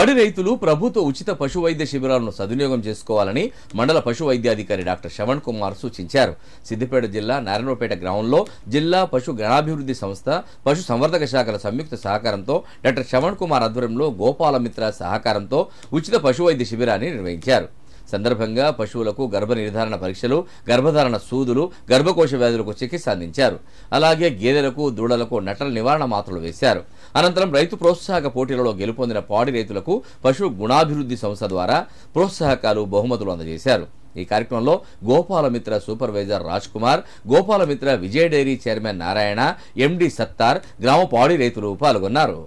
పాడి రైతులు ప్రభుత్వ ఉచిత పశు వైద్య శిబిరాలను సద్వినియోగం చేసుకోవాలని మండల పశు వైద్యాధికారి డాక్టర్ శ్రవణ్ కుమార్ సూచించారు. సిద్దిపేట జిల్లా నారాయణపేట గ్రామంలో జిల్లా పశు గణాభివృద్ధి సంస్థ, పశు సంవర్ధక శాఖల సంయుక్త సహకారంతో డాక్టర్ శ్రవణ్ కుమార్ ఆధ్వర్యంలో గోపాలమిత్ర సహకారంతో ఉచిత పశు వైద్య శిబిరాన్ని నిర్వహించారు. సందర్భంగా పశువులకు గర్భ నిర్ధారణ పరీక్షలు, గర్భధారణ సూదులు, గర్భకోశ వ్యాధులకు చికిత్స అందించారు. అలాగే గేదెలకు, దూడలకు నటల నివారణ మాత్రలు వేశారు. అనంతరం రైతు ప్రోత్సాహక పోటీలలో గెలుపొందిన పాడి రైతులకు పశు గుణాభివృద్ధి సంస్థ ద్వారా ప్రోత్సాహకాలు, బహుమతులు అందజేశారు. ఈ కార్యక్రమంలో గోపాలమిత్ర సూపర్వైజర్ రాజ్ కుమార్, గోపాలమిత్ర విజయ డైరీ చైర్మన్ నారాయణ, ఎండి సత్తార్, గ్రామ పాడి రైతులు పాల్గొన్నారు.